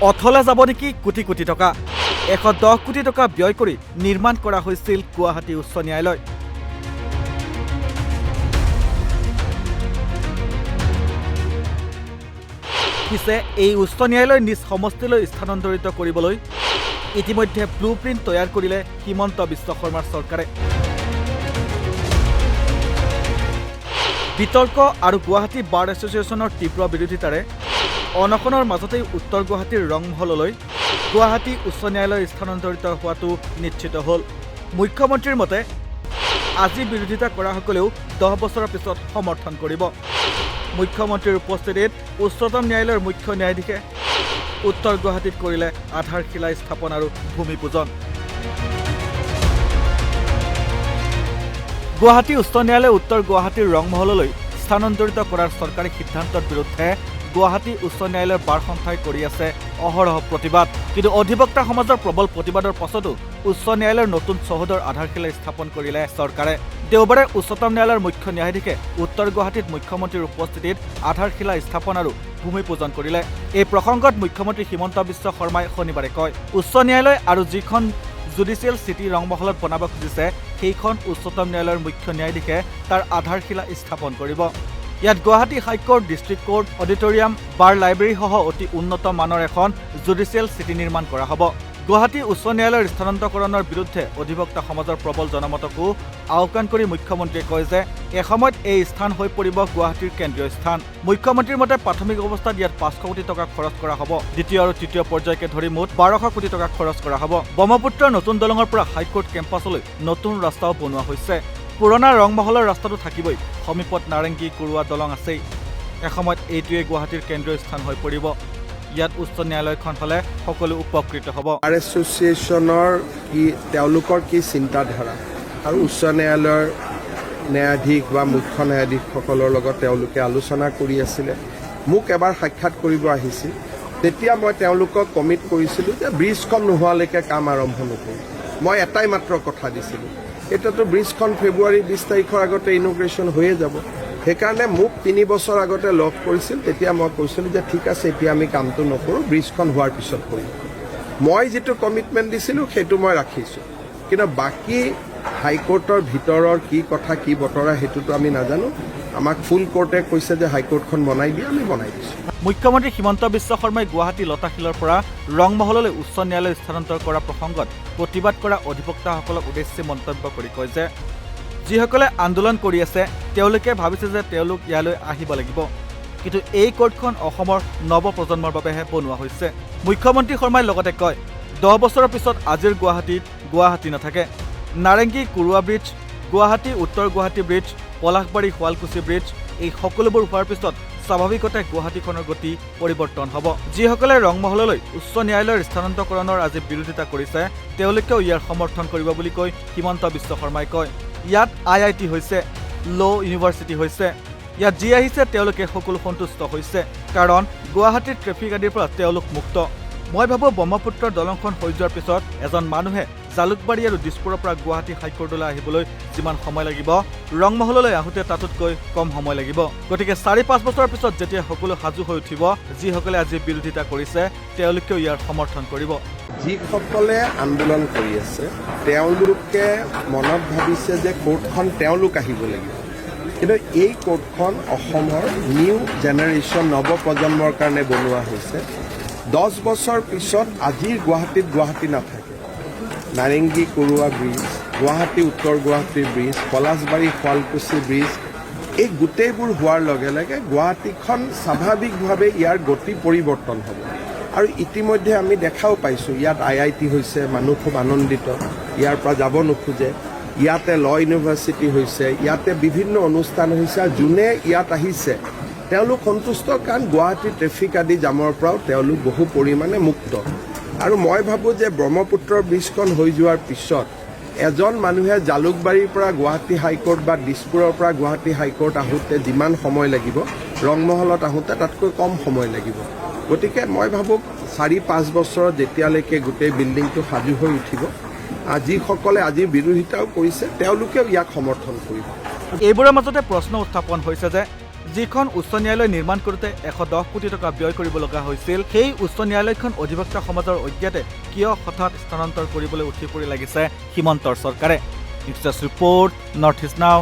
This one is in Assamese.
অথলে যাব নেকি কোটি কোটি টকা 110 কোটি টকা ব্যয় কৰি নিৰ্মাণ কৰা হৈছিল গুৱাহাটী উচ্চ ন্যায়ালয়। পিছে এই উচ্চ ন্যায়ালয় নিজ সমষ্টিলৈ স্থানান্তৰিত কৰিবলৈ ইতিমধ্যে ব্লু প্ৰিণ্ট তৈয়াৰ কৰিলে হিমন্ত বিশ্ব শৰ্মাৰ চৰকাৰে। বিতৰ্ক আৰু গুৱাহাটী বাৰ এছ'চিয়েশ্যনৰ তীব্ৰ বিৰোধিতাৰে অনশনৰ মাজতেই উত্তৰ গুৱাহাটীৰ ৰংমহললৈ গুৱাহাটী উচ্চ ন্যায়ালয় স্থানান্তৰিত হোৱাটো নিশ্চিত হ'ল। মুখ্যমন্ত্ৰীৰ মতে আজি বিৰোধিতা কৰাসকলেও 10 বছৰৰ পিছত সমৰ্থন কৰিব। মুখ্যমন্ত্ৰীৰ উপস্থিতিত উচ্চতম ন্যায়ালয়ৰ মুখ্য ন্যায়াধীশে উত্তৰ গুৱাহাটীত কৰিলে আধাৰশিলা স্থাপন আৰু ভূমি পূজন। গুৱাহাটী উচ্চ ন্যায়ালয়ে উত্তৰ গুৱাহাটীৰ ৰংমহললৈ স্থানান্তৰিত কৰাৰ চৰকাৰী সিদ্ধান্তৰ বিৰুদ্ধে গুৱাহাটী উচ্চ ন্যায়ালয়ৰ বাৰ সন্থাই কৰি আছে অহৰহ প্ৰতিবাদ। কিন্তু অধিবক্তা সমাজৰ প্ৰবল প্ৰতিবাদৰ পাছতো উচ্চ ন্যায়ালয়ৰ নতুন চৌহদৰ আধাৰশিলা স্থাপন কৰিলে চৰকাৰে। দেওবাৰে উচ্চতম ন্যায়ালয়ৰ মুখ্য ন্যায়াধীশে উত্তৰ গুৱাহাটীত মুখ্যমন্ত্ৰীৰ উপস্থিতিত আধাৰশিলা স্থাপন আৰু ভূমি পূজন কৰিলে। এই প্ৰসংগত মুখ্যমন্ত্ৰী হিমন্ত বিশ্ব শৰ্মাই শনিবাৰে কয়, উচ্চ ন্যায়ালয় আৰু যিখন জুডিচিয়েল চিটি ৰংমহলত বনাব খুজিছে সেইখন উচ্চতম ন্যায়ালয়ৰ মুখ্য ন্যায়াধীশে তাৰ আধাৰশিলা স্থাপন কৰিব। ইয়াত Guwahati high court, district court, auditorium, bar library সহ অতি উন্নত মানৰ এখন জুডিচিয়েল চিটি নিৰ্মাণ কৰা হ'ব। গুৱাহাটী উচ্চ ন্যায়ালয়ৰ স্থানান্তকৰণৰ বিৰুদ্ধে অধিবক্তা সমাজৰ প্ৰবল জনমতকো আওকাণ কৰি মুখ্যমন্ত্ৰীয়ে কয় যে এসময়ত এই স্থান হৈ পৰিব গুৱাহাটীৰ কেন্দ্ৰীয় স্থান। মুখ্যমন্ত্ৰীৰ মতে প্ৰাথমিক অৱস্থাত ইয়াত 500 কোটি টকা খৰচ কৰা হ'ব। দ্বিতীয় আৰু তৃতীয় পৰ্যায়কে ধৰি মুঠ 1200 কোটি টকা খৰচ কৰা হ'ব। ব্ৰহ্মপুত্ৰৰ নতুন দলঙৰ পৰা হাইকোৰ্ট কেম্পাছলৈ নতুন ৰাস্তাও বনোৱা হৈছে। পুৰণা ৰংমহলৰ ৰাস্তাটো থাকিবই, সমীপত নাৰেংগী কুৰুৱা দলং আছেই। এসময়ত এইটোৱে গুৱাহাটীৰ কেন্দ্ৰীয় স্থান হৈ পৰিব। ইয়াত উচ্চ ন্যায়ালয়খন হ'লে সকলো উপকৃত হ'ব। বাৰ এছ'চিয়েশ্যনৰ তেওঁলোকৰ কি চিন্তাধাৰা আৰু উচ্চ ন্যায়ালয়ৰ ন্যায়াধীশ বা মুখ্য ন্যায়াধীশসকলৰ লগত তেওঁলোকে আলোচনা কৰি আছিলে। মোক এবাৰ সাক্ষাৎ কৰিব আহিছিল। তেতিয়া মই তেওঁলোকক কমিট কৰিছিলোঁ যে ব্ৰিজখন নোহোৱালৈকে কাম আৰম্ভ নকৰোঁ। মই এটাই মাত্ৰ কথা দিছিলোঁ, এতিয়াতো ব্ৰিজখন ফেব্ৰুৱাৰী 20 তাৰিখৰ আগতে ইনগ্ৰেশ্যন হৈয়ে যাব। সেইকাৰণে মোক 3 বছৰ আগতে লগ কৰিছিল। তেতিয়া মই কৈছিলোঁ যে ঠিক আছে, এতিয়া আমি কামটো নকৰোঁ, ব্ৰিজখন হোৱাৰ পিছত কৰিম। মই যিটো কমিটমেণ্ট দিছিলোঁ সেইটো মই ৰাখিছোঁ। কিন্তু বাকী হাইকোৰ্টৰ ভিতৰৰ কি কথা কি বতৰা সেইটোতো আমি নাজানো। আমাক ফুল কোৰ্টে কৈছে যে হাইকোৰ্টখন বনাই দিয়ে, আমি বনাই দিছোঁ। মুখ্যমন্ত্ৰী হিমন্ত বিশ্ব শৰ্মাই গুৱাহাটী লতাশিলৰ পৰা ৰংমহললৈ উচ্চ ন্যায়ালয় স্থানান্তৰ কৰা প্ৰসংগত প্ৰতিবাদ কৰা অধিবক্তাসকলক উদ্দেশ্যি মন্তব্য কৰি কয় যে যিসকলে আন্দোলন কৰি আছে তেওঁলোকে ভাবিছে যে তেওঁলোক ইয়ালৈ আহিব লাগিব, কিন্তু এই কোৰ্টখন অসমৰ নৱপ্ৰজন্মৰ বাবেহে বনোৱা হৈছে। মুখ্যমন্ত্ৰী শৰ্মাই লগতে কয়, 10 বছৰৰ পিছত আজিৰ গুৱাহাটীত গুৱাহাটী নাথাকে। নাৰেংগী কুৰুৱা ব্ৰিজ, গুৱাহাটী উত্তৰ গুৱাহাটী ব্ৰিজ, পলাশবাৰী শুৱালকুছি ব্ৰিজ এই সকলোবোৰ হোৱাৰ পিছত স্বাভাৱিকতে গুৱাহাটীখনৰ গতি পৰিৱৰ্তন হ'ব। যিসকলে ৰংমহললৈ উচ্চ ন্যায়ালয়ৰ স্থানান্তকৰণৰ আজি বিৰোধিতা কৰিছে তেওঁলোকেও ইয়াৰ সমৰ্থন কৰিব বুলি কৈ হিমন্ত বিশ্ব শৰ্মাই কয়, ইয়াত IIT হৈছে, ল' ইউনিভাৰ্চিটি হৈছে, ইয়াত যি আহিছে তেওঁলোকে সকলো সন্তুষ্ট হৈছে, কাৰণ গুৱাহাটীৰ ট্ৰেফিক আদিৰ পৰা তেওঁলোক মুক্ত। মই ভাবোঁ ব্ৰহ্মপুত্ৰৰ দলংখন হৈ যোৱাৰ পিছত এজন মানুহে জালুকবাৰী আৰু দিছপুৰৰ পৰা গুৱাহাটী হাইকোৰ্টলৈ আহিবলৈ যিমান সময় লাগিব, ৰংমহললৈ আহোঁতে তাতোতকৈ কম সময় লাগিব। গতিকে 4-5 বছৰৰ পিছত যেতিয়া সকলো সাজু হৈ উঠিব, যিসকলে আজি বিৰোধিতা কৰিছে তেওঁলোকেও ইয়াৰ সমৰ্থন কৰিব। যিসকলে আন্দোলন কৰি আছে তেওঁলোকে মনত ভাবিছে যে কোৰ্টখন তেওঁলোক আহিব লাগিব, কিন্তু এই কোৰ্টখন অসমৰ নিউ জেনেৰেশ্যন নৱপ্ৰজন্মৰ কাৰণে বনোৱা হৈছে। 10 বছৰ পিছত আজিৰ গুৱাহাটীত গুৱাহাটী নাথাকে। নাৰেংগী কুৰুৱা ব্ৰিজ, গুৱাহাটী উত্তৰ গুৱাহাটী ব্ৰিজ, পলাশবাৰী শুৱালকুছি ব্ৰিজ এই গোটেইবোৰ হোৱাৰ লগে লগে গুৱাহাটীখন স্বাভাৱিকভাৱে ইয়াৰ গতি পৰিৱৰ্তন হ'ব। আৰু ইতিমধ্যে আমি দেখাও পাইছোঁ ইয়াত IIT হৈছে, মানুহ খুব আনন্দিত, ইয়াৰ পৰা যাব নোখোজে। ইয়াতে ল' ইউনিভাৰ্চিটি হৈছে, ইয়াতে বিভিন্ন অনুষ্ঠান হৈছে, আৰু যোনে ইয়াত আহিছে তেওঁলোক সন্তুষ্ট, কাৰণ গুৱাহাটী ট্ৰেফিক আদি জামৰ পৰাও তেওঁলোক বহু পৰিমাণে মুক্ত। আৰু মই ভাবোঁ যে ব্ৰহ্মপুত্ৰৰ ব্ৰিজখন হৈ যোৱাৰ পিছত এজন মানুহে জালুকবাৰীৰ পৰা গুৱাহাটী হাইকোৰ্ট বা দিছপুৰৰ পৰা গুৱাহাটী হাইকোৰ্ট আহোঁতে যিমান সময় লাগিব, ৰংমহলত আহোঁতে তাতকৈ কম সময় লাগিব। গতিকে মই ভাবোঁ 4-5 বছৰত যেতিয়ালৈকে গোটেই বিল্ডিংটো সাজু হৈ উঠিব, যিসকলে আজি বিৰোধিতাও কৰিছে তেওঁলোকেও ইয়াক সমৰ্থন কৰিব। এইবোৰৰ মাজতে প্ৰশ্ন উত্থাপন হৈছে যে যিখন উচ্চ ন্যায়ালয় নিৰ্মাণ কৰোঁতে 110 কোটি টকা ব্যয় কৰিব লগা হৈছিল সেই উচ্চ ন্যায়ালয়খন অধিবক্তা সমাজৰ অজ্ঞাতে কিয় হঠাৎ স্থানান্তৰ কৰিবলৈ উঠি পৰি লাগিছে হিমন্তৰ চৰকাৰে। নিউজ ৰিপৰ্ট নৰ্থ ইষ্ট নাও।